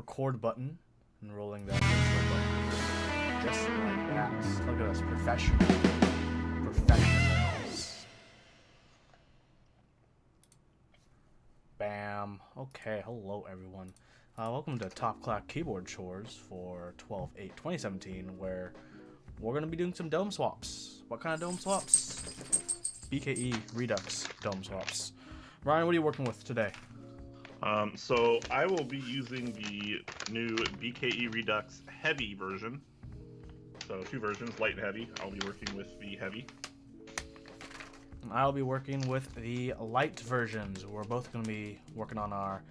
record button and rolling that record button. Just like that. Look at us, professionals. Bam. Okay, hello everyone. Welcome to Top Class Keyboard Chores for 12/8/2017, where we're going to be doing some dome swaps. What kind of dome swaps? BKE Redux dome swaps. Ryan, what are you working with today? So I will be using the new BKE Redux heavy version. So two versions, light and heavy. I'll be working with the heavy. I'll be working with the light versions. We're both going to be working on our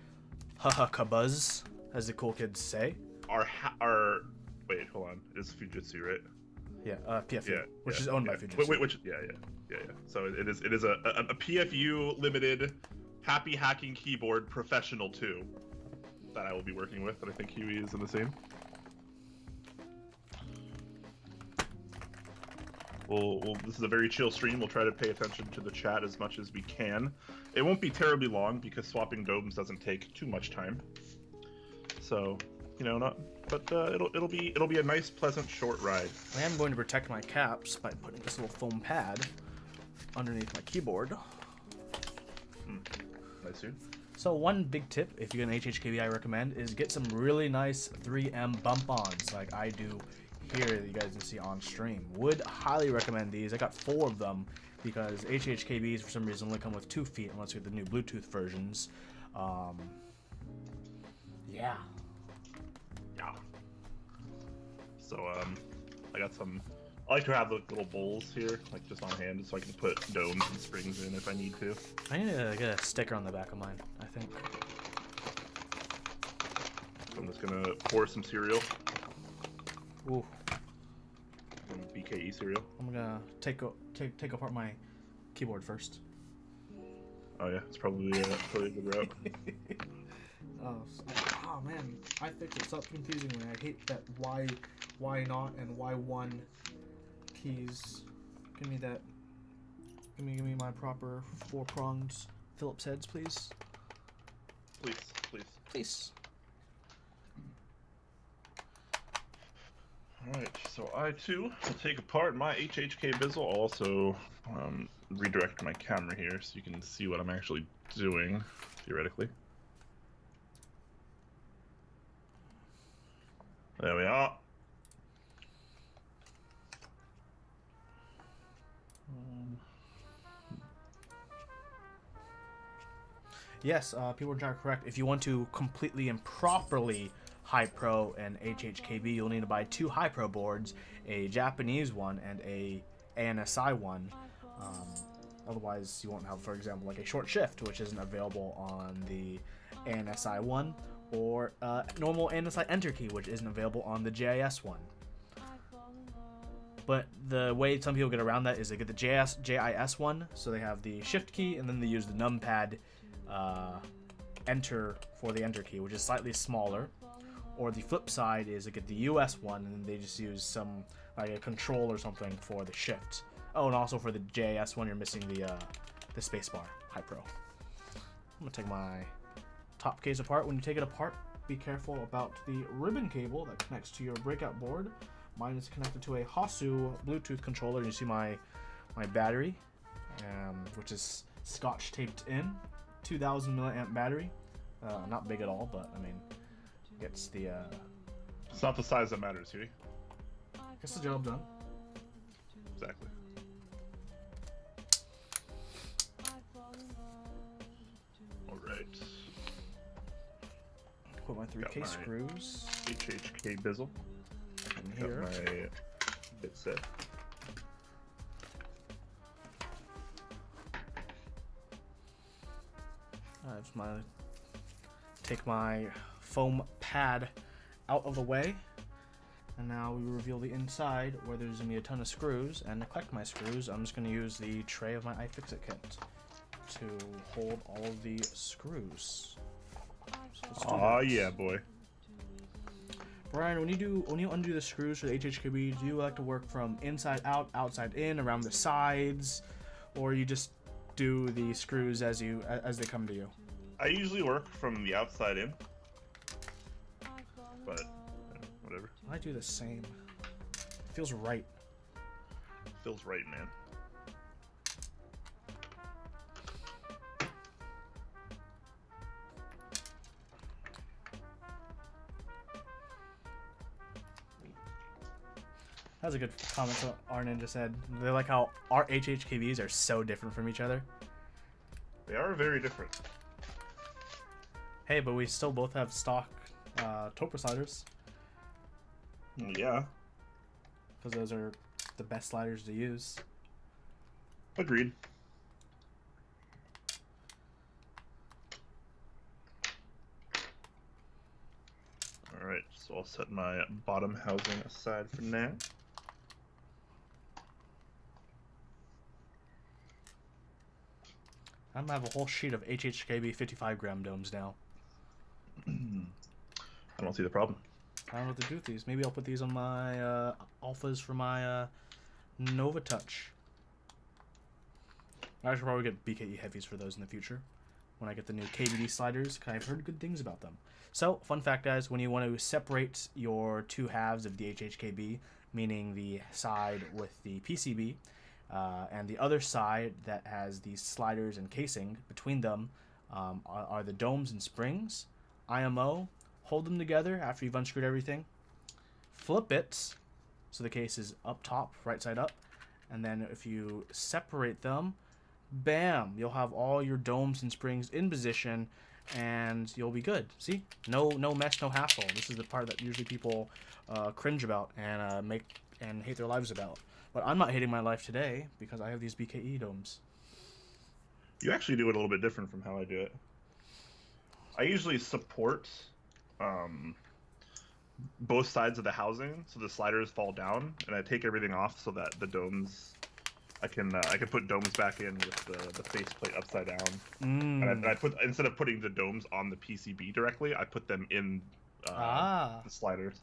HHKBs, as the cool kids say. Wait, hold on. It's Fujitsu, right? Yeah, PFU, which is owned by Fujitsu. Yeah. So it is a PFU limited happy hacking keyboard professional 2 that I will be working with, and I think Huey is in the same. This is a very chill stream. We'll try to pay attention to the chat as much as we can. It won't be terribly long because swapping domes doesn't take too much time. So, it'll be a nice, pleasant, short ride. I am going to protect my caps by putting this little foam pad underneath my keyboard. Nice, dude. So one big tip, if you get an HHKB, I recommend, is get some really nice 3M bump-ons like I do here that you guys can see on stream. Would highly recommend these. I got 4 of them because HHKBs for some reason only come with 2 feet unless you get the new Bluetooth versions. Yeah. So I got some. I like to have the little bowls here, like just on hand, so I can put domes and springs in if I need to. I need to get a sticker on the back of mine, I think. I'm just gonna pour some cereal. Ooh. Some BKE cereal. I'm gonna take apart my keyboard first. Oh yeah, it's probably a good route. Oh man, I think it stopped confusing me. I hate that why not and why one keys. Give me that. Give me my proper 4-pronged Phillips heads, please. Please. Alright, so I too will take apart my HHKBs. I'll also redirect my camera here so you can see what I'm actually doing, theoretically. There we are. Yes, people are correct. If you want to completely and properly high pro an HHKB, you'll need to buy 2 high pro boards, a Japanese one and a ANSI one. Otherwise, you won't have, for example, like a short shift, which isn't available on the ANSI one, or normal ANSI enter key, which isn't available on the JIS one. But the way some people get around that is they get the JIS one, so they have the shift key, and then they use the numpad enter for the enter key, which is slightly smaller. Or the flip side is they get the US one, and they just use some like a control or something for the shift. Oh, and also for the JIS one, you're missing the spacebar high pro. I'm gonna take my top case apart. When you take it apart, be careful about the ribbon cable that connects to your breakout board. Mine is connected to a Hasu Bluetooth controller. You see my battery, which is scotch taped in. 2000 milliamp battery. Not big at all, but I mean, gets the. It's not the size that matters, Huey. Gets the job done. Exactly. Alright. Put my 3K screws. HHK bizzle. In here. Got my bit set. Take my foam pad out of the way, and now we reveal the inside where there's gonna be a ton of screws. And to collect my screws, I'm just gonna use the tray of my iFixit kit to hold all of the screws. Oh yeah, boy. Brian, when you undo the screws for the HHKB, do you like to work from inside out, outside in, around the sides, or you just do the screws as they come to you? I usually work from the outside in. but whatever. I do the same. Feels right. Feels right, man. That was a good comment what our ninja said. They like how our HHKBs are so different from each other. They are very different. Hey, but we still both have stock Toper sliders. Yeah. Because those are the best sliders to use. Agreed. Alright, so I'll set my bottom housing aside for now. I'm gonna have a whole sheet of HHKB 55-gram domes now. I don't see the problem. I don't know what to do with these. Maybe I'll put these on my alphas for my Nova Touch. I should probably get BKE heavies for those in the future when I get the new KBD sliders, because I've heard good things about them. So, fun fact, guys, when you want to separate your two halves of the HHKB, meaning the side with the PCB and the other side that has these sliders and casing between them are the domes and springs, IMO, hold them together after you've unscrewed everything, flip it so the case is up top, right side up, and then if you separate them, bam, you'll have all your domes and springs in position and you'll be good. See? No mess, no hassle. This is the part that usually people cringe about and hate their lives about. But I'm not hating my life today because I have these BKE domes. You actually do it a little bit different from how I do it. I usually support both sides of the housing so the sliders fall down, and I take everything off so that the domes, I can put domes back in with the faceplate upside down. And I put, instead of putting the domes on the PCB directly, I put them in the sliders.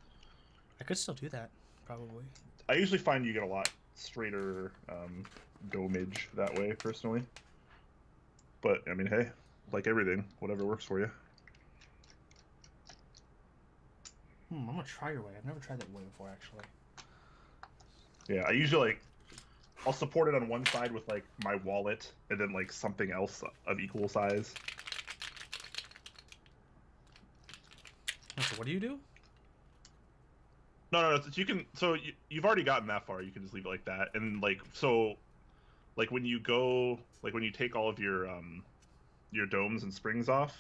I could still do that, probably. I usually find you get a lot straighter domage that way, personally. But, I mean, hey, like everything, whatever works for you. I'm gonna try your way. I've never tried that way before, actually. Yeah, I usually, like, I'll support it on one side with, like, my wallet, and then, like, something else of equal size. So what do you do? No, you can, so you've already gotten that far, you can just leave it like that, and, like, so, like, when you go, like, when you take all of your domes and springs off,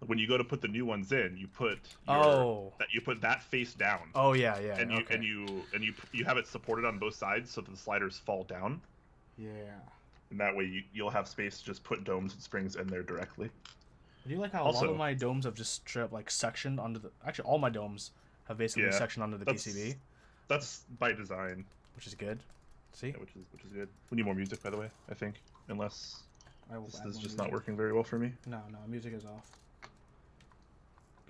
when you go to put the new ones in, you put you put that face down. Oh yeah, and you have it supported on both sides so that the sliders fall down. Yeah. And that way you'll have space to just put domes and springs in there directly. Do you like how a lot of my domes have just straight up like sectioned onto the? Actually, all my domes have basically sectioned onto the PCB. That's by design, which is good. See, yeah, which is good. We need more music, by the way. I think, unless this is just not working very well for me. No, music is off.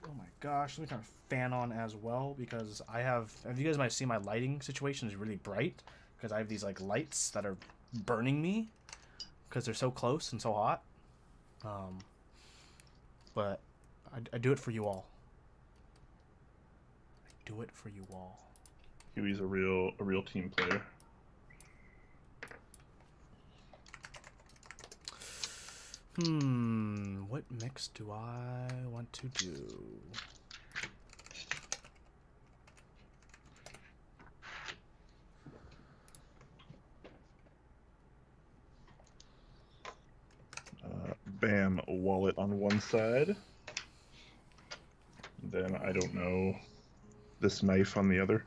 Oh my gosh, let me turn a fan on as well because I have you guys might see my lighting situation is really bright because I have these like lights that are burning me because they're so close and so hot. But I do it for you all. I do it for you all. Huey's a real team player. What mix do I want to do? Bam, a wallet on one side. Then I don't know, this knife on the other.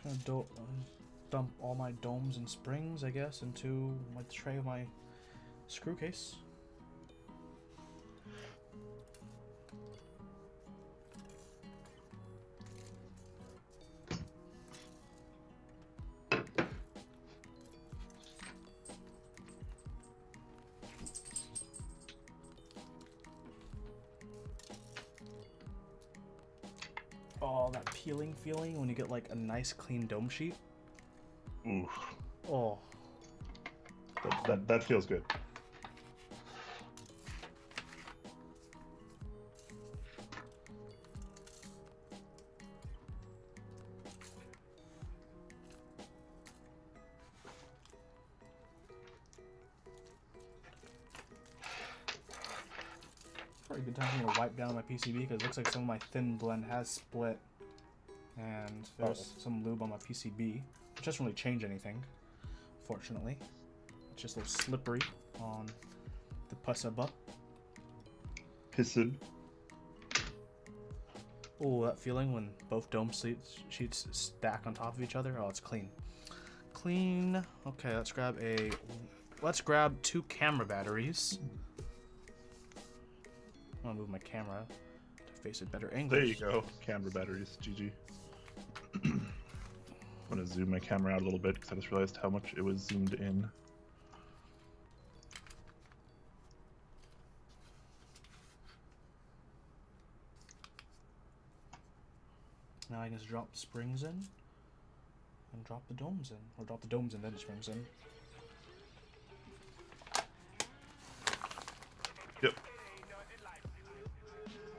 I'm just gonna dump all my domes and springs, I guess, into my tray of my screw case. Oh, that peeling feeling when you get like a nice clean dome sheet. Oof. Oh. That feels good. probably a good time for me to wipe down my PCB because it looks like some of my thin blend has split. And there's some lube on my PCB, which doesn't really change anything, fortunately. It's just a little slippery on the PCB. Pissin. Oh, that feeling when both dome sheets stack on top of each other. Oh, it's clean. Clean. Okay, let's grab 2 camera batteries. I'm gonna move my camera to face a better angle. There you go. Camera batteries. GG. I'm gonna zoom my camera out a little bit because I just realized how much it was zoomed in. Now I can just drop springs in and drop the domes in, or drop the domes in then the springs in. Yep.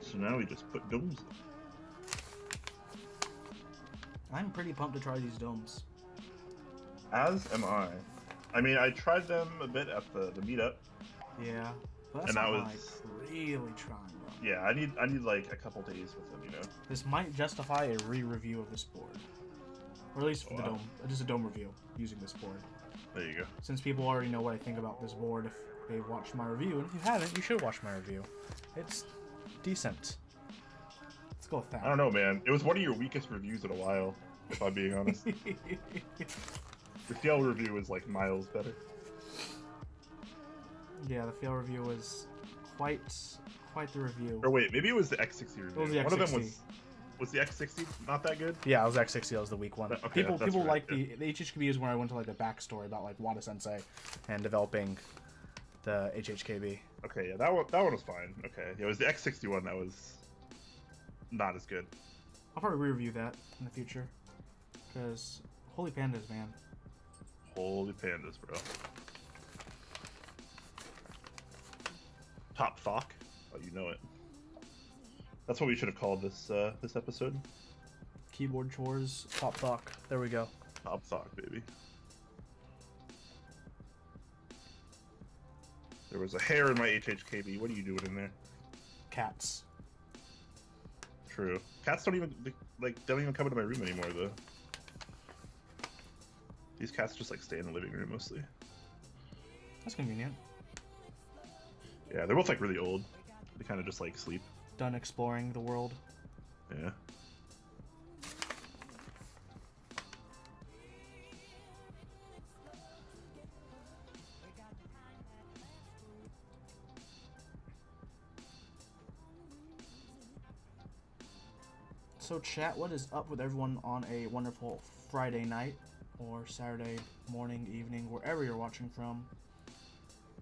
So now we just put domes in. I'm pretty pumped to try these domes. As am I. I mean, I tried them a bit at the meetup. Yeah, but that's And not that like was- really trying, bro. Yeah, I need like a couple days with them, you know. This might justify a re-review of this board, or at least for the dome, just a dome review using this board. There you go. Since people already know what I think about this board if they've watched my review, and if you haven't, you should watch my review. It's decent. Let's go with that. I don't know, man. It was one of your weakest reviews in a while, if I'm being honest. The FL review is like miles better. Yeah, the fail review was quite the review. Or wait, maybe it was the X60 review. It was the One of them X60. was the X60 not that good? Yeah, it was X60. That was the weak one. Okay, people that's right, like yeah. the HHKB is where I went to like the backstory about like Wada Sensei and developing the HHKB. Okay, yeah, that one was fine. Okay, it was the X60 one that was not as good. I'll probably re-review that in the future because holy pandas, man. Holy pandas, bro. Top Thok. Oh, you know it. That's what we should have called this this episode. Keyboard chores, top Thok. There we go. Top Thok, baby. There was a hair in my HHKB. What are you doing in there? Cats. True. Cats don't even come into my room anymore, though. These cats just like stay in the living room mostly. That's convenient. Yeah, they're both like really old. They kind of just like sleep. Done exploring the world. Yeah. So chat, what is up with everyone on a wonderful Friday night or Saturday morning, evening, wherever you're watching from?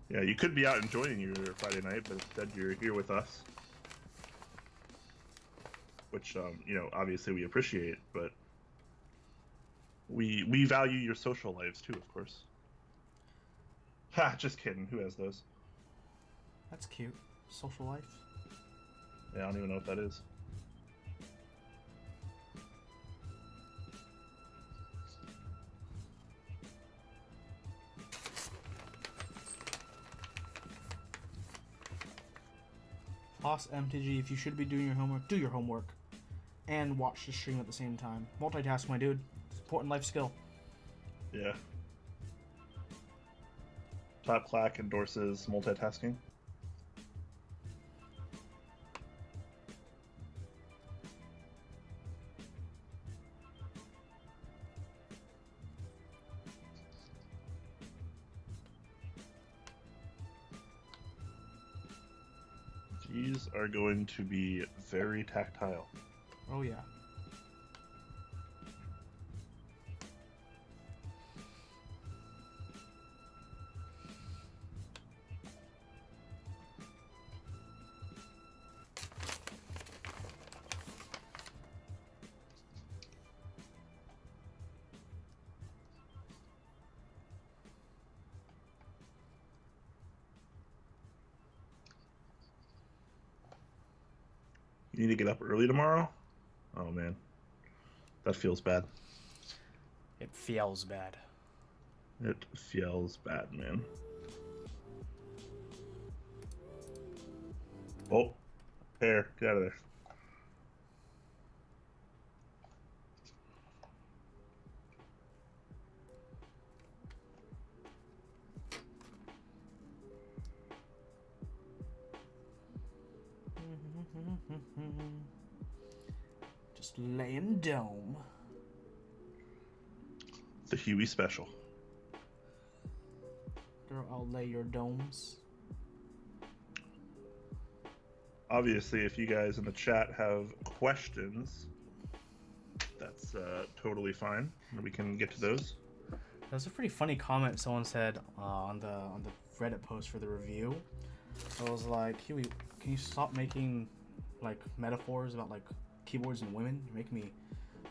Yeah, you could be out enjoying your Friday night, but instead you're here with us. Which, you know, obviously we appreciate, but we value your social lives too, of course. Ha, just kidding. Who has those? That's cute. Social life. Yeah, I don't even know what that is. Boss MTG, if you should be doing your homework, do your homework. And watch the stream at the same time. Multitask, my dude. It's an important life skill. Yeah. Top Clack endorses multitasking. These are going to be very tactile. Oh yeah. You need to get up early tomorrow? Oh man. That feels bad. It feels bad. It feels bad, man. Oh, Hair, get out of there. Just laying dome. The Huey special. Girl, I'll lay your domes. Obviously, if you guys in the chat have questions, that's totally fine. We can get to those. That was a pretty funny comment someone said on the Reddit post for the review. I was like, Huey, can you stop making like metaphors about like keyboards and women? You make me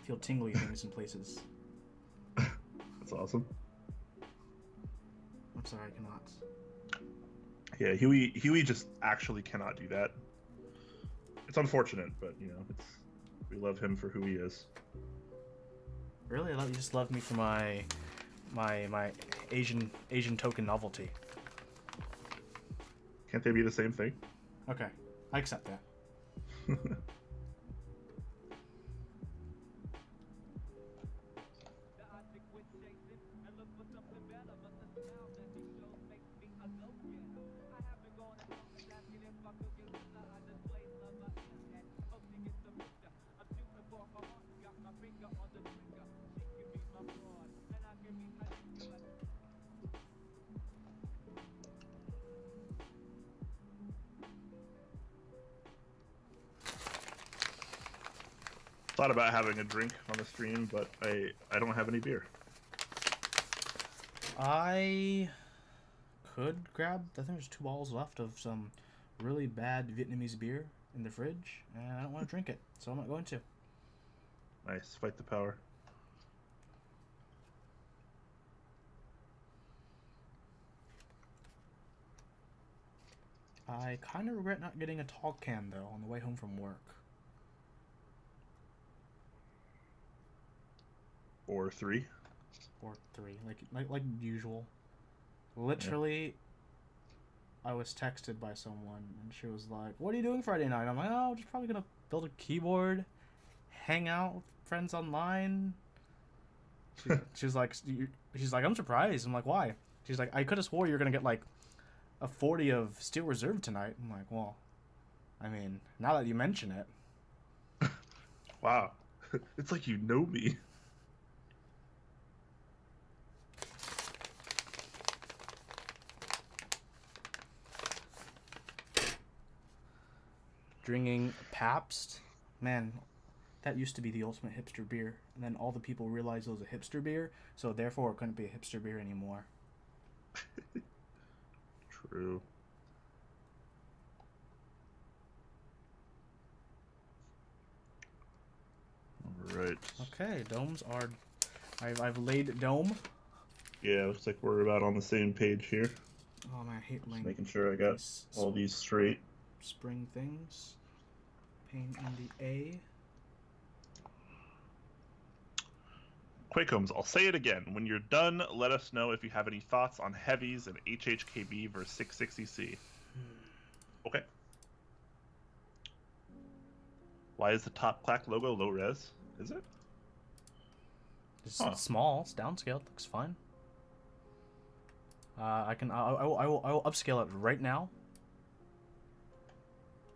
feel tingly things in places. That's awesome. I'm sorry, I cannot. Yeah, Huey just actually cannot do that. It's unfortunate, but you know, we love him for who he is. Really? I thought you just loved me for my Asian token novelty. Can't they be the same thing? Okay, I accept that. Thought about having a drink on the stream, but I don't have any beer. I could grab, I think there's 2 bottles left of some really bad Vietnamese beer in the fridge, and I don't want to drink it, so I'm not going to. Nice, fight the power. I kind of regret not getting a tall can, though, on the way home from work. Or 3. Or 3, like usual. Literally, yeah. I was texted by someone, and she was like, "What are you doing Friday night?" I'm like, "Oh, just probably gonna build a keyboard, hang out with friends online." She's like, "I'm surprised." I'm like, "Why?" She's like, "I could have swore you were gonna get like a 40 of Steel Reserve tonight." I'm like, "Well, I mean, now that you mention it." Wow, it's like you know me. Drinking Pabst, man, that used to be the ultimate hipster beer, and then all the people realized it was a hipster beer, so therefore it couldn't be a hipster beer anymore. True. All right. Okay, domes are. I've laid dome. Yeah, looks like we're about on the same page here. Oh man, I hate Just making sure I got all these straight. Spring things. Pain in the A. Quakemz, I'll say it again. When you're done, let us know if you have any thoughts on heavies and HHKB versus 660C. Okay. Why is the top clack logo low res? Is it? It's small. It's downscaled. Looks fine. I will upscale it right now.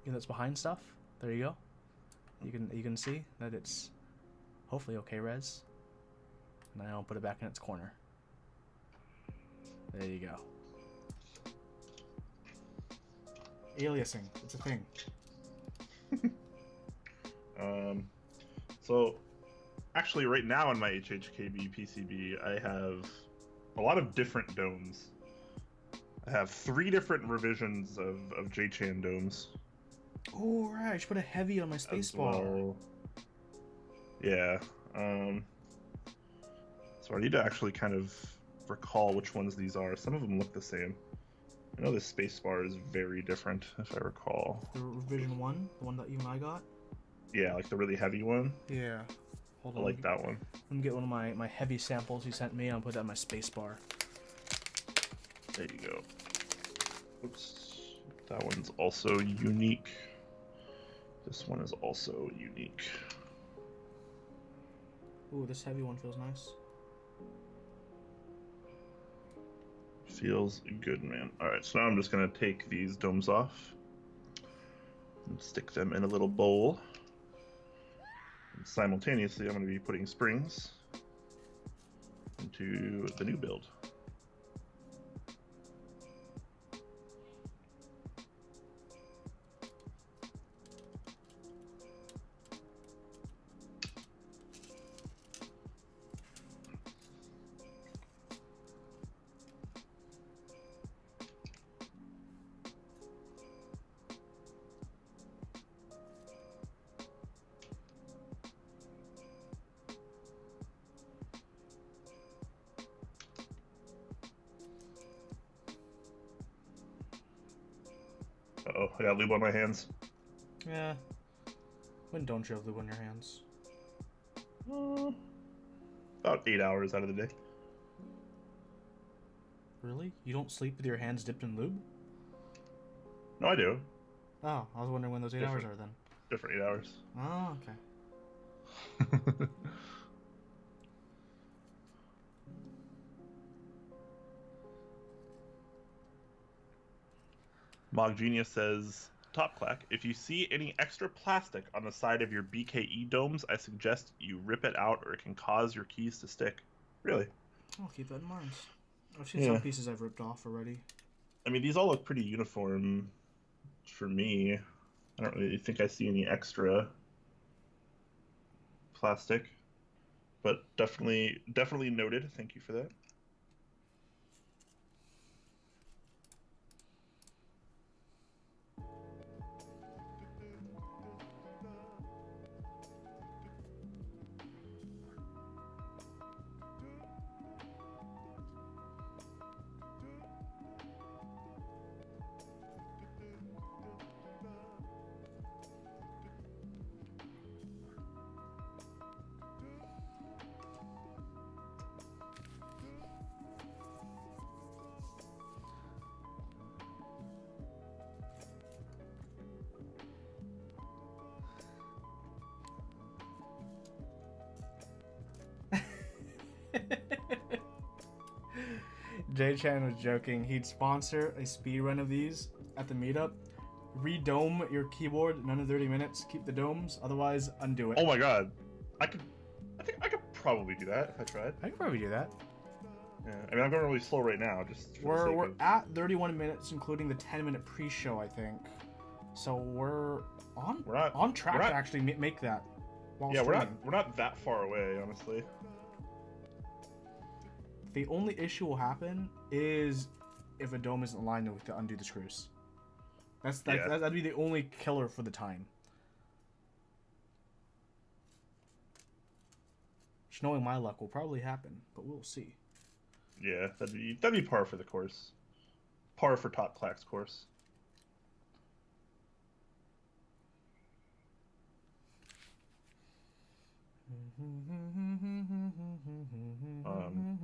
That's behind stuff. There you go. You can see that it's hopefully okay res. And then I'll put it back in its corner. There you go. Aliasing, it's a thing. So actually right now in my HHKB PCB I have a lot of different domes. I have 3 different revisions of J-Chan domes. Oh right, I should put a heavy on my spacebar. Well. Yeah. So I need to actually kind of recall which ones these are. Some of them look the same. I know this spacebar is very different, if I recall. The revision 1, the one that you and I got? Yeah, like the really heavy one. Yeah. Hold on. I like that one. Let me get one of my heavy samples you sent me. I'll put that in my spacebar. There you go. Oops. That one's also unique. This one is also unique. Ooh, this heavy one feels nice. Feels good, man. Alright, so now I'm just going to take these domes off and stick them in a little bowl. And simultaneously, I'm going to be putting springs into the new build. Uh-oh, I got lube on my hands. Yeah. When don't you have lube on your hands? About 8 hours out of the day. Really? You don't sleep with your hands dipped in lube? No, I do. Oh, I was wondering when those 8 hours are then. Different 8 hours. Oh, okay. Mog Genius says, Top Clack, if you see any extra plastic on the side of your BKE domes, I suggest you rip it out or it can cause your keys to stick. Really? I'll keep that in mind. I've seen some pieces I've ripped off already. I mean, these all look pretty uniform for me. I don't really think I see any extra plastic, but definitely noted. Thank you for that. Jay Chan was joking. He'd sponsor a speed run of these at the meetup. Redome your keyboard in under 30 minutes. Keep the domes. Otherwise, undo it. Oh my god. I think I could probably do that if I tried. I could probably do that. Yeah. I mean, I'm going really slow right now. Just for We're at 31 minutes, including the 10-minute pre-show, I think. So we're on track to actually make that. Yeah, we're not that far away, honestly. The only issue will happen is if a dome isn't aligned with to undo the screws. That'd be the only killer for the time. Just knowing my luck will probably happen, but we'll see. Yeah, that'd be par for the course. Par for Top Clack's course.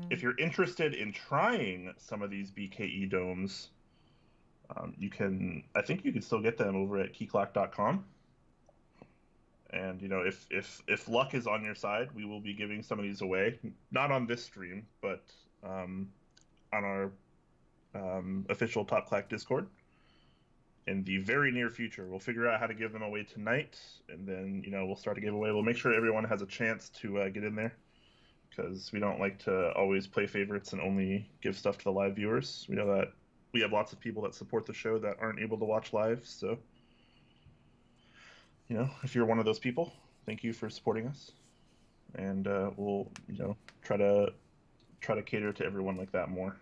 If you're interested in trying some of these BKE domes, I think you can still get them over at keyclock.com. And if luck is on your side, we will be giving some of these away, not on this stream, but on our official Top Clack Discord in the very near future. We'll figure out how to give them away tonight, and then we'll start a giveaway. We'll make sure everyone has a chance to get in there, because we don't like to always play favorites and only give stuff to the live viewers. We know that we have lots of people that support the show that aren't able to watch live, so if you're one of those people, thank you for supporting us, and we'll try to cater to everyone like that more.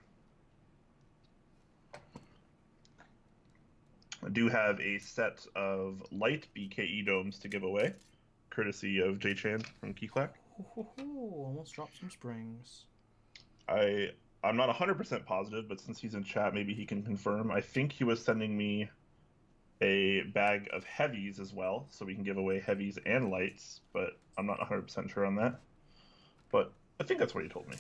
I do have a set of light BKE domes to give away, courtesy of J-Chan from Keyclack. Almost dropped some springs. I'm not 100% positive, but since he's in chat, maybe he can confirm. I think he was sending me a bag of heavies as well, so we can give away heavies and lights, but I'm not 100% sure on that. But I think that's what he told me.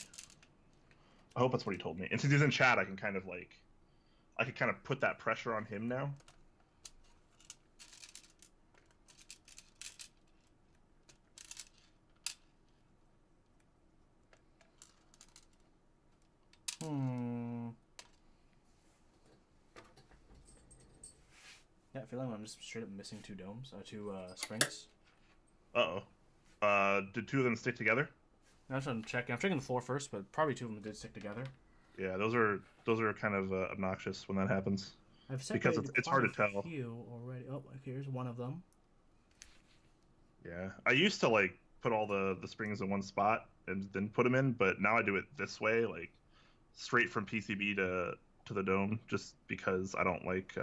I hope that's what he told me. And since he's in chat, I can kind of put that pressure on him now. Yeah, I feel like I'm just straight up missing two domes, two springs. Uh oh. Did two of them stick together? I'm checking. I'm checking the floor first, but probably two of them did stick together. Yeah, those are kind of obnoxious when that happens. I've Because separated it's quite hard to a tell. few already. Oh, here's one of them. Yeah, I used to like put all the springs in one spot and then put them in, but now I do it this way, like straight from PCB to the dome, just because I don't like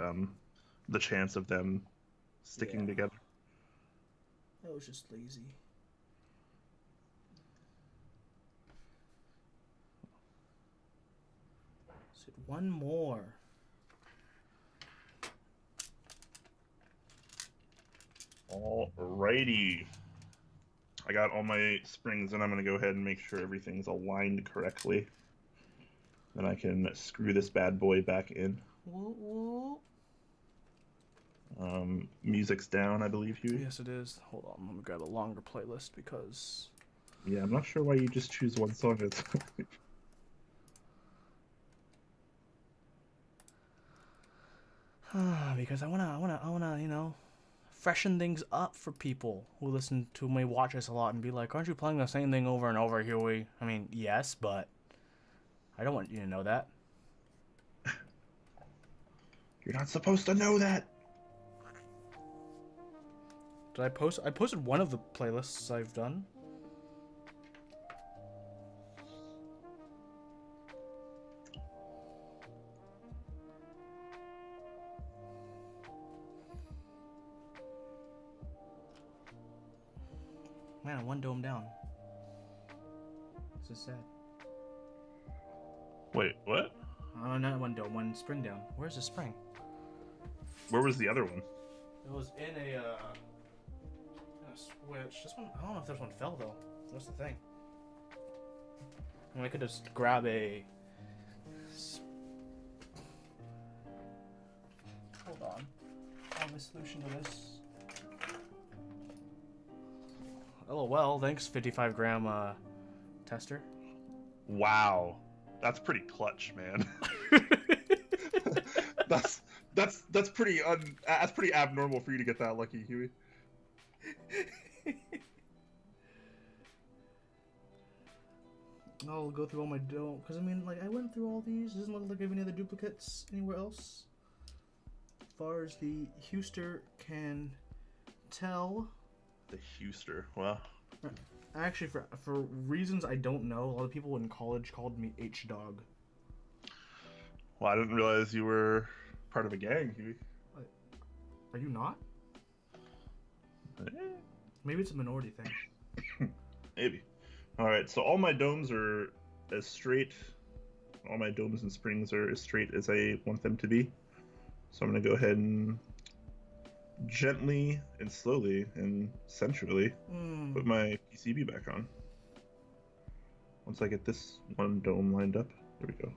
the chance of them sticking together. I was just lazy. Said one more. Alrighty. I got all my springs and I'm going to go ahead and make sure everything's aligned correctly. Then I can screw this bad boy back in. Whoa. Music's down, I believe, Huey. Yes, it is. Hold on, let me grab a longer playlist because... Yeah, I'm not sure why you just choose one song at a time. Because I wanna, you know, freshen things up for people who listen to me watch us a lot and be like, aren't you playing the same thing over and over, Huey? I mean, yes, but I don't want you to know that. You're not supposed to know that. Did I post? I posted one of the playlists I've done. Man, one dome down. This is sad. Wait, what? Oh, not one dome, one spring down. Where's the spring? Where was the other one? It was in a switch. This one, I don't know if this one fell though. That's the thing. I mean, I could just grab a. Hold on. I have a solution to this. LOL, thanks 55 gram tester. Wow, that's pretty clutch, man. that's pretty that's pretty abnormal for you to get that lucky, Huey. I'll go through all my dome because I mean, like, I went through all these. Doesn't look like I have any other duplicates anywhere else. As far as the Houston can tell. The Houston, wow. Actually, for reasons I don't know, a lot of people in college called me H-Dog. Well, I didn't realize you were part of a gang, Huey. Are you not? Maybe it's a minority thing. Maybe. Alright, so all my domes are as straight. All my domes and springs are as straight as I want them to be. So I'm going to go ahead and gently and slowly and sensually put my PCB back on. Once I get this one dome lined up, there we go.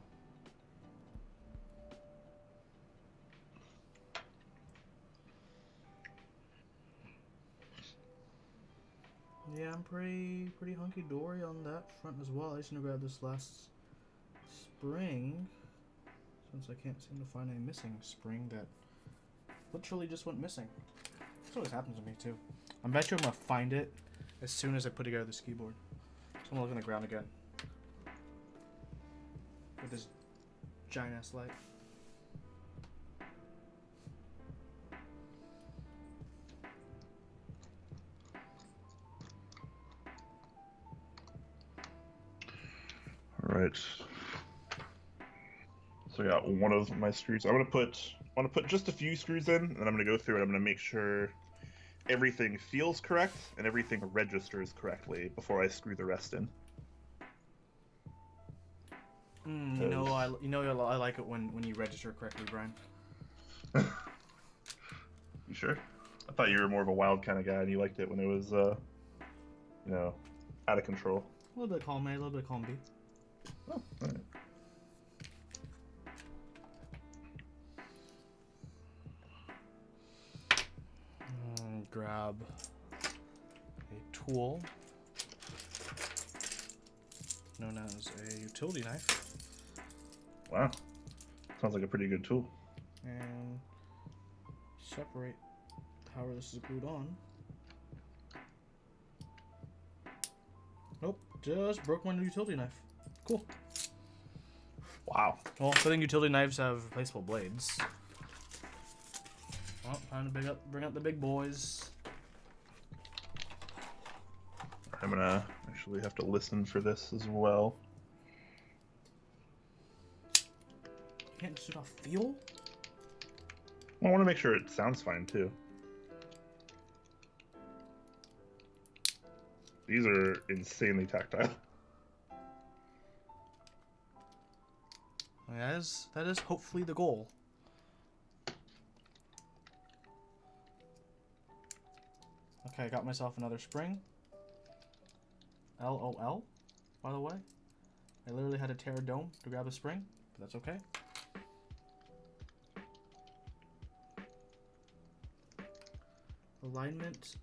Yeah, I'm pretty hunky-dory on that front as well. I just need to grab this last spring, since I can't seem to find a missing spring that literally just went missing. This always happens to me too. I bet you I'm gonna find it as soon as I put together this keyboard. So I'm gonna look on the ground again with this giant ass light. Alright. So I got one of my screws. I want to put just a few screws in, and then I'm going to go through it. I'm going to make sure everything feels correct and everything registers correctly before I screw the rest in. You know, I like it when you register correctly, Brian. You sure? I thought you were more of a wild kind of guy, and you liked it when it was, you know, out of control. A little bit of column A, a little bit of column B. Oh, all right. Grab a tool known as a utility knife. Wow. Sounds like a pretty good tool. And separate however this is glued on. Nope, just broke my new utility knife. Cool. Wow. Well, I think utility knives have replaceable blades. Well, time to bring up the big boys. I'm gonna actually have to listen for this as well. Can't just do it off feel? I want to make sure it sounds fine too. These are insanely tactile. That is hopefully the goal. Okay, I got myself another spring. LOL, by the way. I literally had to tear a dome to grab a spring, but that's okay. Alignment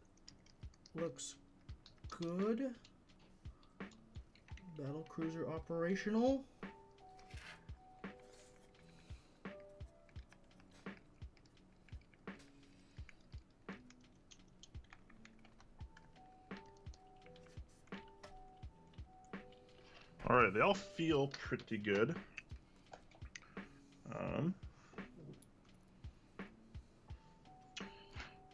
looks good. Battle cruiser operational. All right, they all feel pretty good.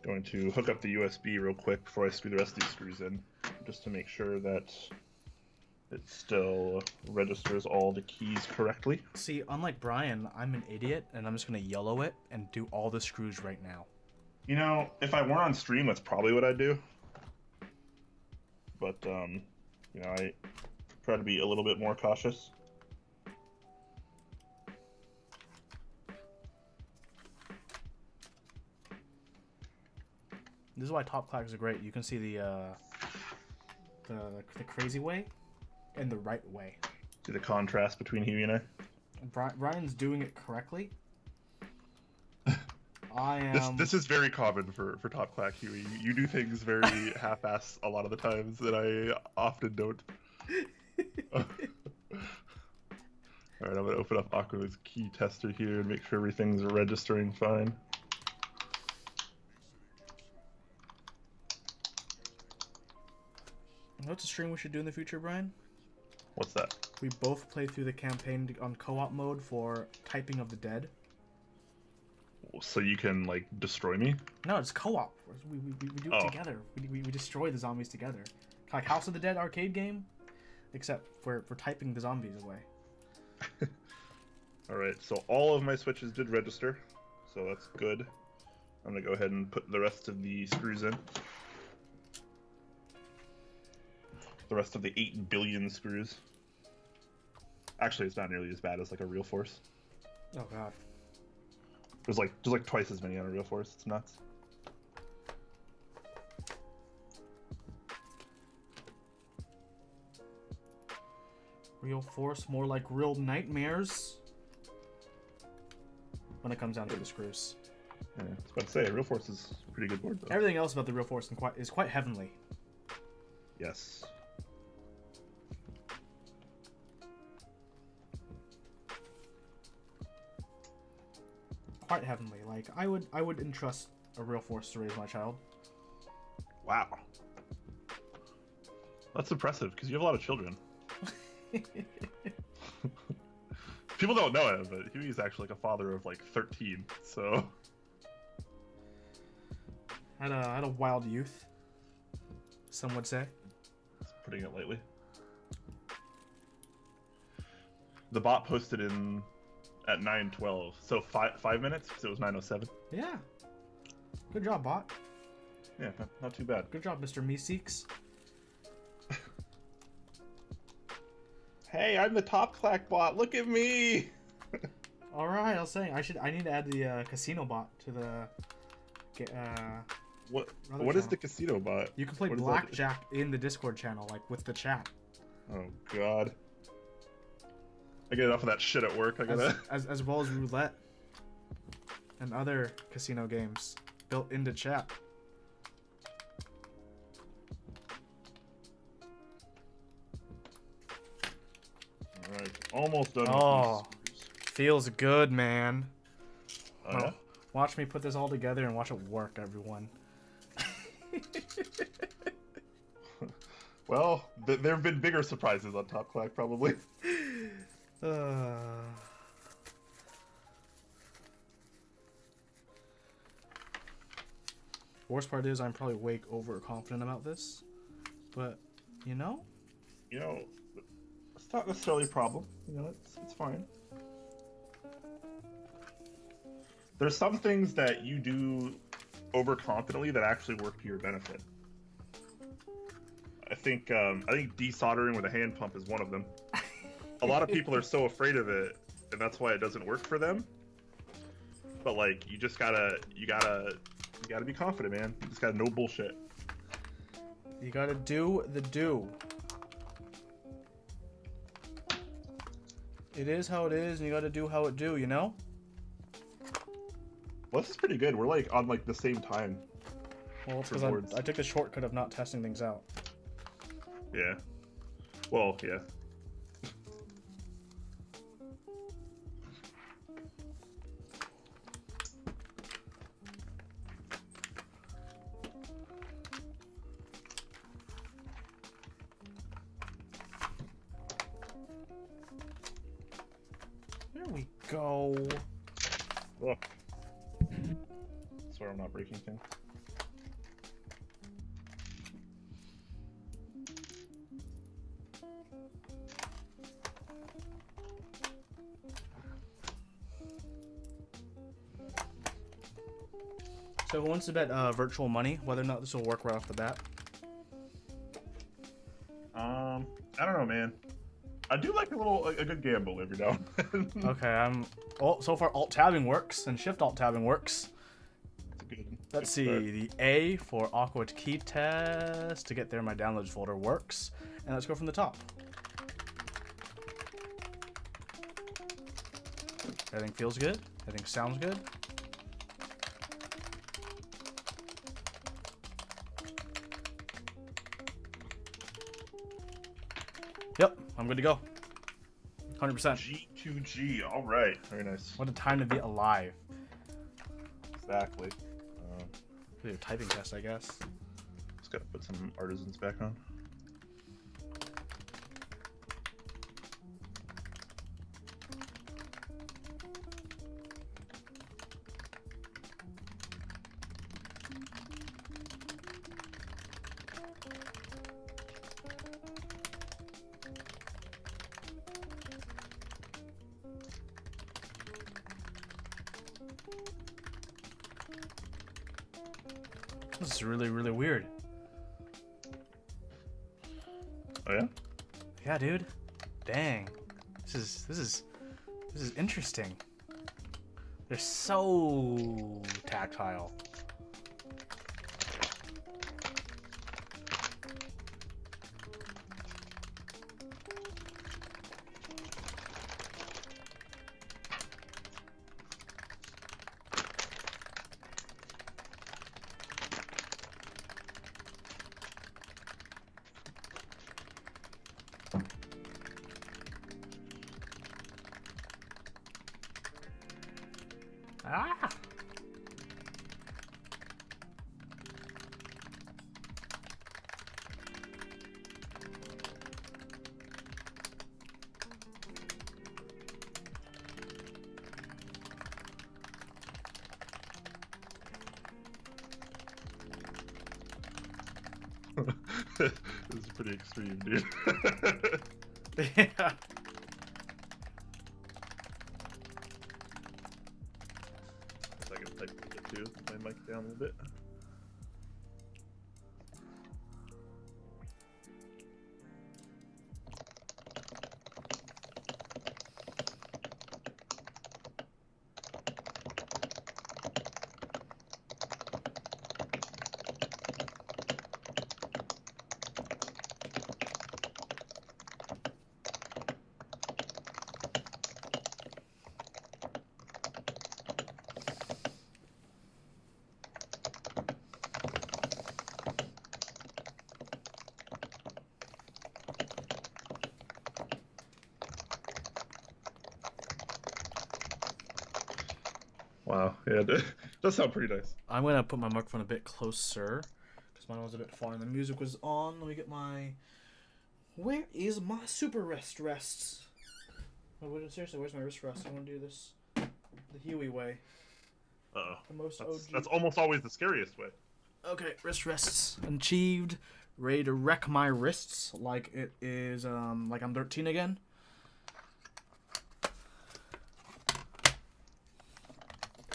Going to hook up the USB real quick before I screw the rest of these screws in, just to make sure that it still registers all the keys correctly. See, unlike Brian, I'm an idiot, and I'm just gonna yellow it and do all the screws right now. You know, if I weren't on stream, that's probably what I'd do. But, you know, I try to be a little bit more cautious. This is why top clacks are great. You can see the crazy way and the right way. See the contrast between Huey and I? Brian's doing it correctly. I am... This is very common for top clack, Huey. You do things very half-ass a lot of the times that I often don't. Alright, I'm going to open up Aqua's key tester here and make sure everything's registering fine. You know what's a stream we should do in the future, Brian? What's that? We both play through the campaign on co-op mode for Typing of the Dead. So you can, like, destroy me? No, it's co-op. We do it together. We destroy the zombies together. Like House of the Dead arcade game, except for typing the zombies away. Alright, so all of my switches did register, so that's good. I'm going to go ahead and put the rest of the screws in. The rest of the 8 billion screws. Actually, it's not nearly as bad as like a real force. Oh god. There's like twice as many on a real force. It's nuts. Real force, more like real nightmares. When it comes down to the screws. Yeah, I was about to say, real force is a pretty good board though. Everything else about the real force is quite heavenly. Yes. Quite heavenly. Like I would entrust a real force to raise my child. Wow. That's impressive because you have a lot of children. People don't know it, but Huey's actually like a father of like 13, so. Had a wild youth. Some would say. That's putting it lightly. The bot posted in at 9:12, so 5 minutes because it was 9:07. Yeah. Good job, bot. Yeah, not too bad. Good job, Mr. Meeseeks. Hey, I'm the top clack bot. Look at me. All right, I was saying I need to add the casino bot to the. What is the casino bot? You can play blackjack in the Discord channel, like with the chat. Oh god. I get enough of that shit at work. I gotta. As well as roulette and other casino games built into chat. Alright, almost done. Oh, feels good, man. Oh, yeah? Watch me put this all together and watch it work, everyone. Well, there have been bigger surprises on Top Clack, probably. Worst part is I'm probably way overconfident about this, but you know, it's not necessarily a problem. It's fine. There's some things that you do overconfidently that actually work to your benefit. I think desoldering with a hand pump is one of them. A lot of people are so afraid of it, and that's why it doesn't work for them. But like, you gotta be confident, man. You just gotta know bullshit. You gotta do the do. It is how it is, and you gotta do how it do. You know. Well, this is pretty good. We're like on like the same time. Well, it's because I took the shortcut of not testing things out. Yeah. Well, yeah. There we go. Oh. Sorry, I'm not breaking things. So who wants to bet virtual money, whether or not this will work right off the bat? I don't know, man. I do like a good gamble every now and then. Okay, so far alt-tabbing works, and shift-alt-tabbing works. Let's see, the A for awkward key test to get there in my downloads folder works. And let's go from the top. Everything feels good. Everything sounds good. Yep, I'm good to go. 100%. G2G, all right, very nice. What a time to be alive. Exactly. A typing test, I guess. Just gotta put some artisans back on. This is really, really weird. Oh yeah? Yeah, dude. Dang. This is interesting. They're so tactile. Ah! This is pretty extreme, dude. Yeah. I can type a bit too. My mic down a little bit. Wow, yeah, Does sound pretty nice. I'm gonna put my microphone a bit closer because mine was a bit far and the music was on. Let me get my. Where is my super rests? Seriously, where's my wrist rest? I want to do this the Huey way. Uh-oh. The most That's almost always the scariest way. Okay, wrist rests achieved. Ready to wreck my wrists like it is like I'm 13 again.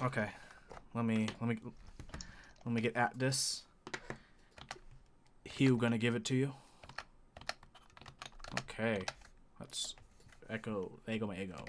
Okay, let me get at this. Hugh gonna give it to you. Okay, let's echo. There go my ego.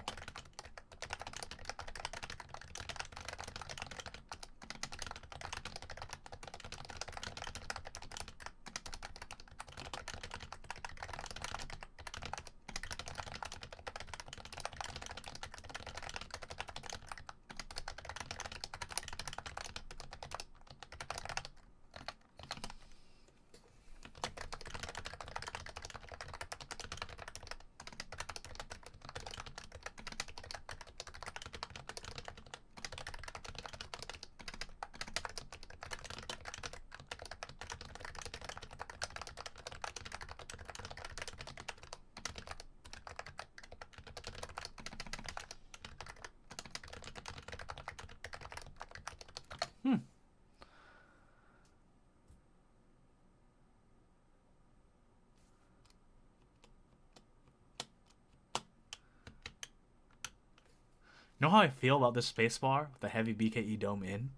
Know how I feel about this spacebar with the heavy BKE Dome in?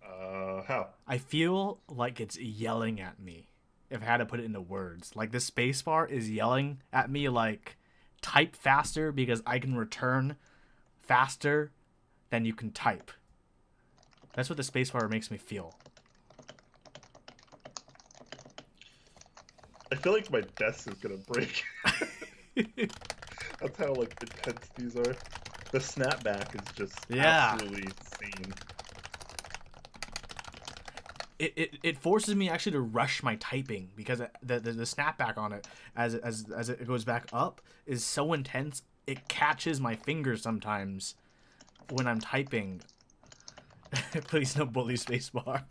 How? I feel like it's yelling at me. If I had to put it into words, like this spacebar is yelling at me, like type faster because I can return faster than you can type. That's what the spacebar makes me feel. I feel like my desk is gonna break. That's how like intense these are. The snapback is just absolutely insane. It forces me actually to rush my typing because the snapback on it as it goes back up is so intense it catches my fingers sometimes when I'm typing. Please no bully spacebar.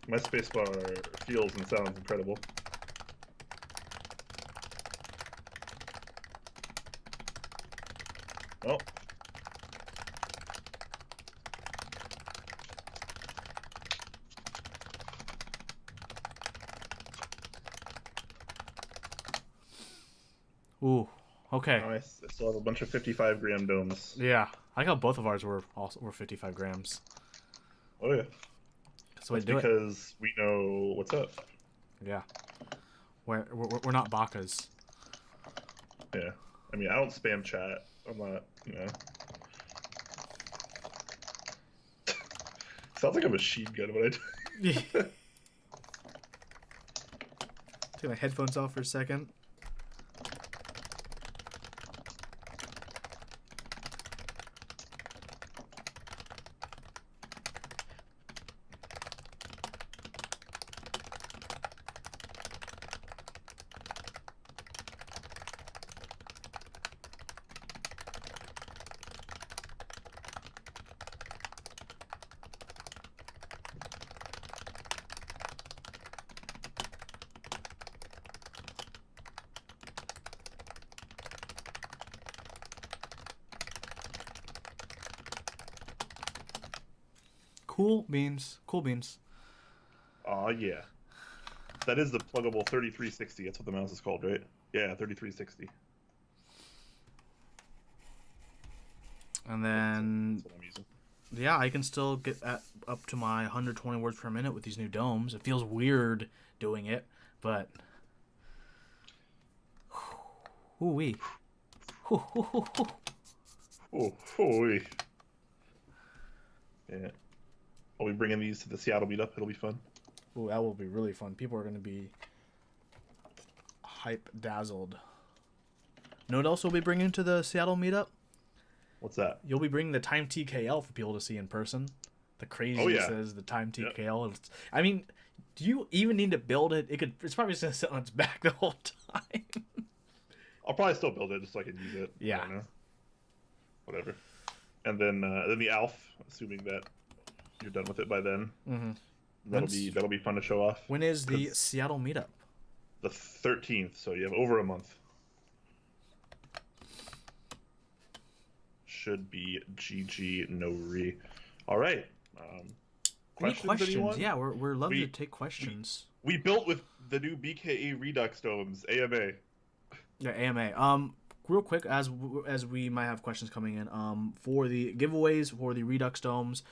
My spacebar feels and sounds incredible. Oh. Ooh, okay. I still have a bunch of 55-gram domes. Yeah, I like how both of ours were 55 grams. Oh yeah. That's the way to do it. Because we know what's up. Yeah. We're not bakas. Yeah. I mean, I don't spam chat. I'm not, you know. Sounds like a machine gun when I do. Take my headphones off for a second. Cool beans. Cool beans. Aw, yeah. That is the pluggable 3360. That's what the mouse is called, right? Yeah, 3360. And then, That's what I'm using. yeah, I can still get up to my 120 words per minute with these new domes. It feels weird doing it, but... Ooh-wee. Oh, yeah. I'll be bringing these to the Seattle meetup. It'll be fun. Ooh, that will be really fun. People are going to be hype dazzled. Know what else we'll be bringing to the Seattle meetup? What's that? You'll be bringing the Time TKL for people to see in person. The craziness is the Time TKL. Yep. I mean, do you even need to build it? It's probably just going to sit on its back the whole time. I'll probably still build it just so I can use it. Yeah. I don't know. Whatever. and then the Alf, assuming that you're done with it by then. Mm-hmm. That'll be fun to show off. When is the Seattle meetup? The 13th, so you have over a month. Should be GG no re. All right. Any questions? Anyone? Yeah, we're loving to take questions. We built with the new BKE Redux domes, AMA. Yeah, AMA. Real quick, as we might have questions coming in, for the giveaways for the Redux domes,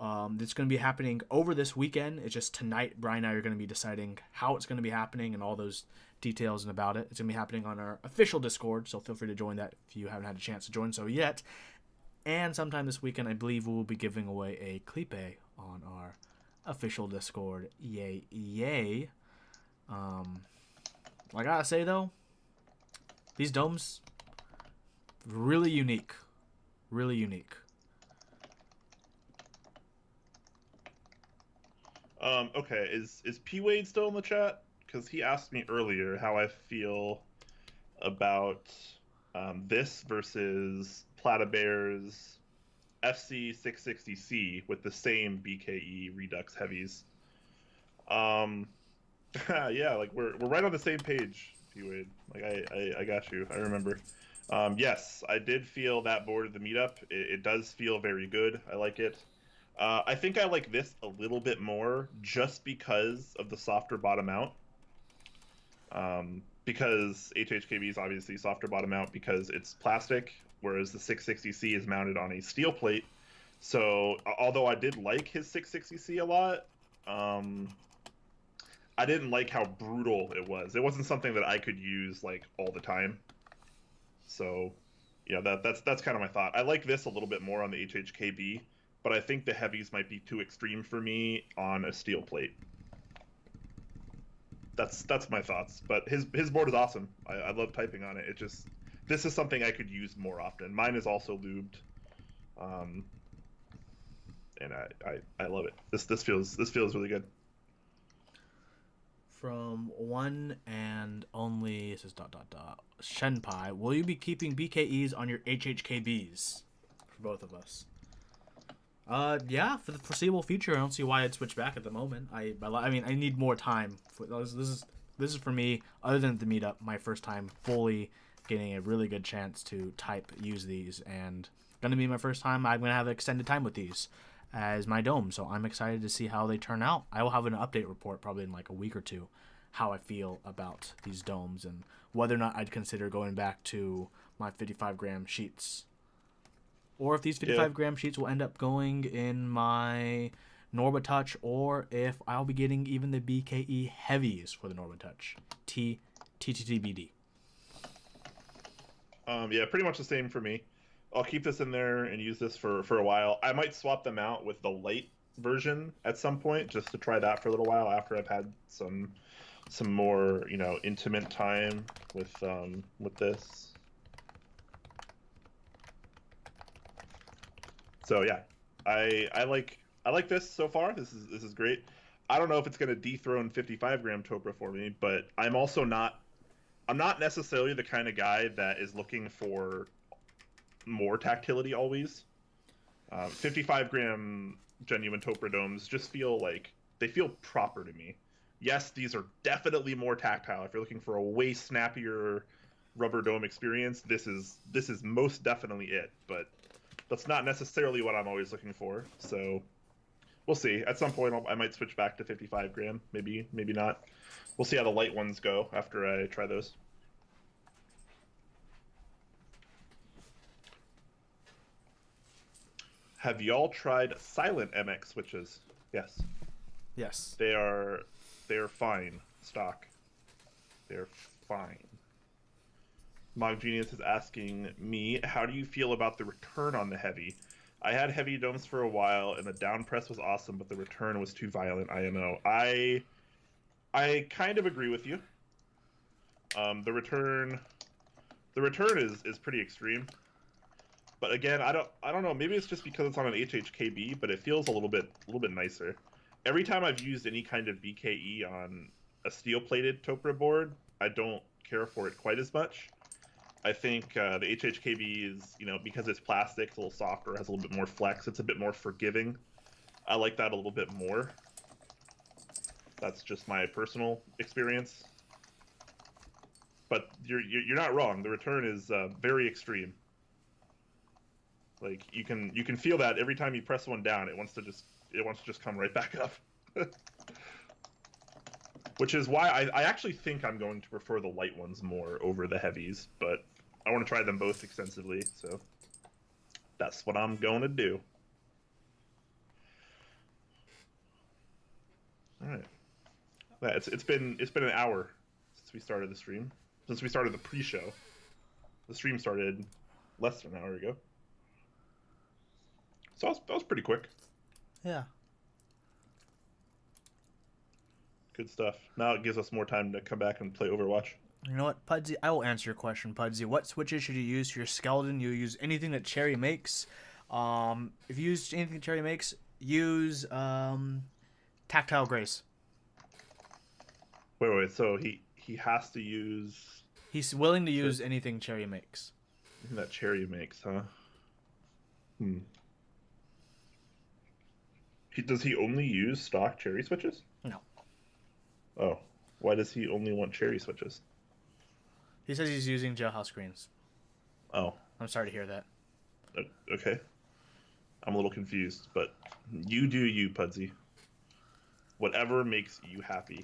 it's going to be happening over this weekend. It's just tonight, Brian and I are going to be deciding how it's going to be happening and all those details and about it. It's going to be happening on our official Discord, so feel free to join that if you haven't had a chance to join so yet. And sometime this weekend, I believe we will be giving away a Clipe on our official Discord. Yay, yay. I gotta say, though, these domes, really unique. Really unique. Okay, is P Wade still in the chat? Because he asked me earlier how I feel about this versus Plata Bear's FC660C with the same BKE Redux heavies. Yeah, like we're right on the same page, P Wade. Like I got you. I remember. Yes, I did feel that board at the meetup. It does feel very good. I like it. I think I like this a little bit more just because of the softer bottom out. Because HHKB is obviously softer bottom out because it's plastic, whereas the 660C is mounted on a steel plate. So although I did like his 660C a lot, I didn't like how brutal it was. It wasn't something that I could use like all the time. So yeah, that's kind of my thought. I like this a little bit more on the HHKB, but I think the heavies might be too extreme for me on a steel plate. That's my thoughts. But his board is awesome. I love typing on it. It just, this is something I could use more often. Mine is also lubed, and I love it. This feels really good. From one and only, it says ... Shenpai, will you be keeping BKEs on your HHKBs? For both of us. Yeah, for the foreseeable future, I don't see why I'd switch back at the moment. I mean, I need more time. This is for me, other than the meetup, my first time fully getting a really good chance to use these, and gonna be my first time I'm gonna have extended time with these as my dome. So I'm excited to see how they turn out. I will have an update report probably in like a week or two, how I feel about these domes and whether or not I'd consider going back to my 55-gram sheets. Or if these 55-gram sheets will end up going in my Norbitouch, or if I'll be getting even the BKE heavies for the Norbitouch. TTTBD. Yeah, pretty much the same for me. I'll keep this in there and use this for a while. I might swap them out with the light version at some point, just to try that for a little while after I've had some more, intimate time with this. So yeah, I like this so far. This is great. I don't know if it's going to dethrone 55-gram Topra for me, but I'm not necessarily the kind of guy that is looking for more tactility always. 55-gram genuine Topra domes just feel like they feel proper to me. Yes, these are definitely more tactile. If you're looking for a way snappier rubber dome experience, this is most definitely it. But that's not necessarily what I'm always looking for. So we'll see. At some point, I might switch back to 55-gram. Maybe not. We'll see how the light ones go after I try those. Have y'all tried silent MX switches? Yes. Yes. They are fine stock. They're fine. Mog Genius is asking me, how do you feel about the return on the heavy? I had heavy domes for a while, and the down press was awesome, but the return was too violent. IMO. I kind of agree with you. The return is pretty extreme. But again, I don't know. Maybe it's just because it's on an HHKB, but it feels a little bit nicer. Every time I've used any kind of BKE on a steel-plated Topra board, I don't care for it quite as much. I think the HHKB is, because it's plastic, it's a little softer, has a little bit more flex, it's a bit more forgiving. I like that a little bit more. That's just my personal experience. But you're not wrong. The return is very extreme. Like you can feel that every time you press one down, it wants to just come right back up. Which is why I actually think I'm going to prefer the light ones more over the heavies, but I want to try them both extensively, so that's what I'm going to do. All right. Yeah, it's been an hour since we started the stream. Since we started the pre-show. The stream started less than an hour ago. So that was pretty quick. Yeah. Good stuff. Now it gives us more time to come back and play Overwatch. You know what, Pudsey? I will answer your question, Pudsey. What switches should you use for your skeleton? You use anything that Cherry makes. If you use anything Cherry makes, use Tactile Grace. Wait. So he has to use. He's willing to use anything Cherry makes. Anything that Cherry makes, huh? Does he only use stock Cherry switches? No. Oh, why does he only want Cherry switches? He says he's using jailhouse greens. Oh. I'm sorry to hear that. Okay. I'm a little confused, but you do you, Pudsey. Whatever makes you happy.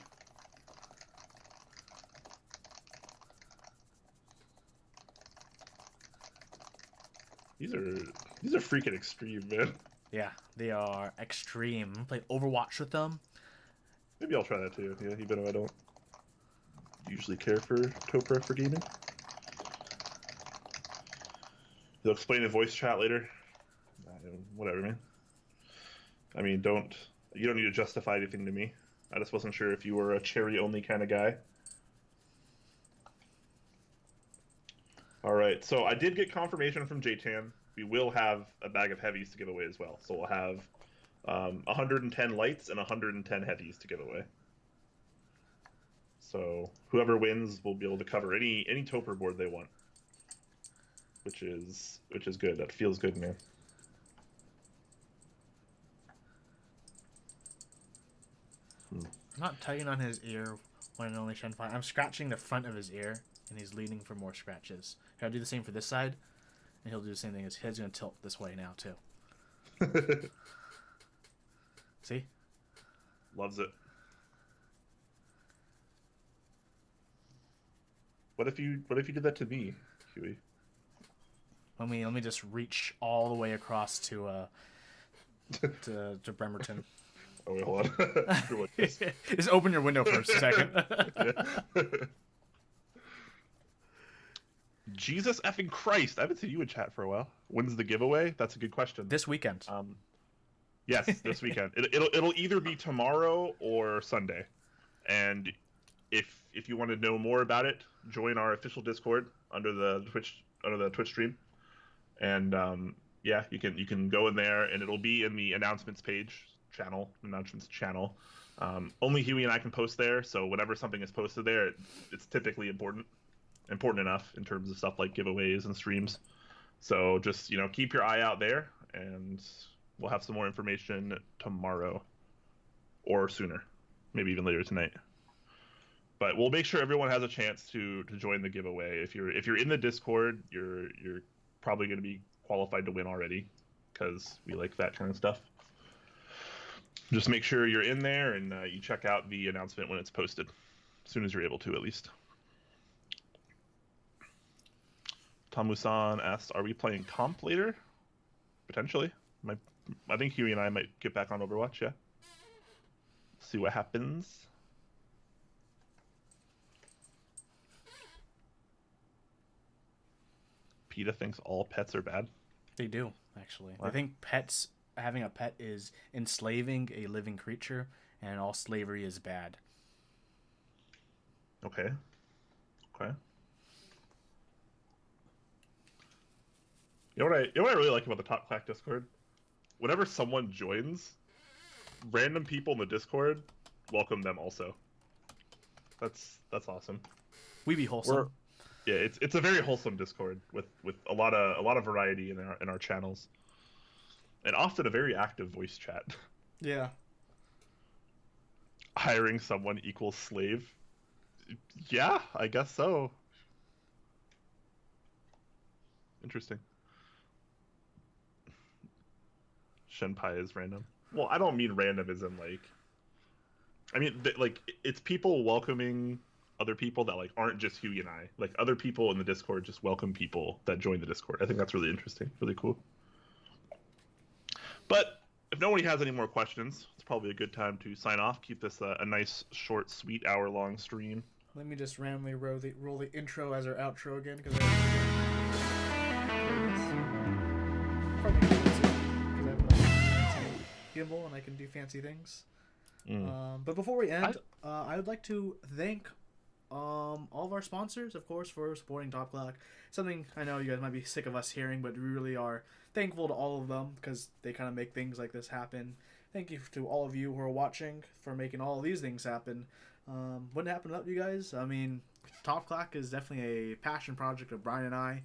These are freaking extreme, man. Yeah, they are extreme. Play Overwatch with them. Maybe I'll try that too. Yeah, even though I don't usually care for Topra for gaming. You'll explain in voice chat later. Whatever, man. I mean, you don't need to justify anything to me. I just wasn't sure if you were a Cherry only kind of guy. All right, so I did get confirmation from JTAN. We will have a bag of heavies to give away as well. So we'll have 110 lights and 110 heavies to give away. So whoever wins will be able to cover any Toper board they want, which is good. That feels good, man. I'm not tugging on his ear when I only Shen 5. I'm scratching the front of his ear, and he's leaning for more scratches. I'll do the same for this side, and he'll do the same thing. His head's going to tilt this way now, too. See? Loves it. What if you did that to me, Huey? Let me just reach all the way across to Bremerton. Oh wait, hold on. Just open your window for a second. Jesus effing Christ! I haven't seen you in chat for a while. When's the giveaway? That's a good question. This weekend. Yes, this weekend. It'll either be tomorrow or Sunday. And if you want to know more about it, join our official Discord under the Twitch stream. And yeah, you can go in there, and it'll be in the announcements channel. Only Huey and I can post there, so whenever something is posted there, it's typically important enough in terms of stuff like giveaways and streams. So just keep your eye out there, and we'll have some more information tomorrow or sooner, maybe even later tonight. But we'll make sure everyone has a chance to join the giveaway. If you're in the Discord, you're probably going to be qualified to win already, because we like that kind of stuff. Just make sure you're in there, and you check out the announcement when it's posted, as soon as you're able to, at least. Tamusan asked, "Are we playing comp later?" Potentially. I think Huey and I might get back on Overwatch. Yeah. See what happens. PETA thinks all pets are bad. They do, actually. What? I think having a pet is enslaving a living creature, and all slavery is bad. Okay. You know what I really like about the Top Clack Discord? Whenever someone joins, random people in the Discord welcome them also. That's awesome. We be wholesome. Yeah, it's a very wholesome Discord with a lot of variety in our channels, and often a very active voice chat. Yeah. Hiring someone equals slave. Yeah, I guess so. Interesting. Shenpai is random. Well, I don't mean random as in like. I mean, like it's people welcoming other people that like aren't just Huey and I. Like other people in the Discord just welcome people that join the Discord. I think that's really interesting, really cool. But if nobody has any more questions, it's probably a good time to sign off. Keep this a nice, short, sweet, hour-long stream. Let me just randomly roll the intro as our outro again, because gimbal and I can do fancy things. But before we end, I would like to thank all of our sponsors, of course, for supporting Top Clock. Something I know you guys might be sick of us hearing, but we really are thankful to all of them because they kind of make things like this happen. Thank you to all of you who are watching for making all of these things happen. Wouldn't happen without you guys. I mean, Top Clock is definitely a passion project of Brian and I,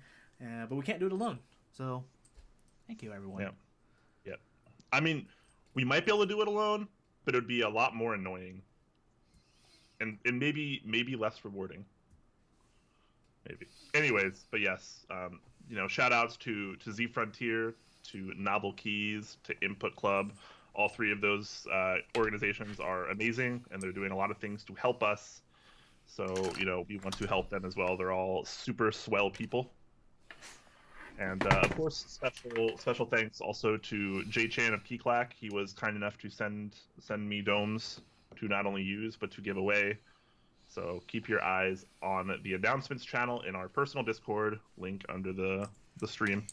but we can't do it alone. So, thank you, everyone. Yeah. Yeah. I mean, we might be able to do it alone, but it would be a lot more annoying. And maybe less rewarding. Maybe. Anyways, but yes, shout outs to Z Frontier, to Novel Keys, to Input Club. All three of those organizations are amazing, and they're doing a lot of things to help us. So, we want to help them as well. They're all super swell people. And of course, special thanks also to Jay Chan of Keyclack. He was kind enough to send me domes to not only use but to give away. So keep your eyes on the announcements channel in our personal Discord, link under the stream,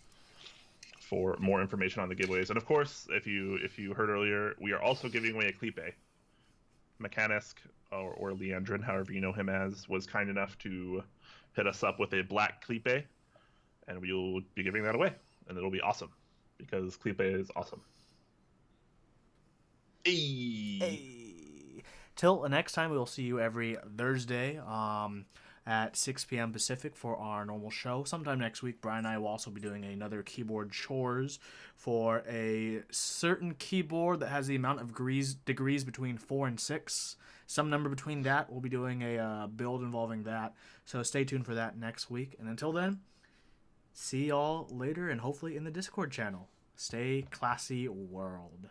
for more information on the giveaways. And of course, if you heard earlier, we are also giving away a Clipe. Mechanisk or Leandrin, however you know him as, was kind enough to hit us up with a black Clipe, and we will be giving that away, and it'll be awesome because Clipe is awesome. Hey. Till the next time, we will see you every Thursday at 6 p.m. Pacific for our normal show. Sometime next week, Brian and I will also be doing another keyboard chores for a certain keyboard that has the amount of degrees between 4 and 6. Some number between that. We'll be doing a build involving that. So stay tuned for that next week. And until then, see y'all later and hopefully in the Discord channel. Stay classy, world.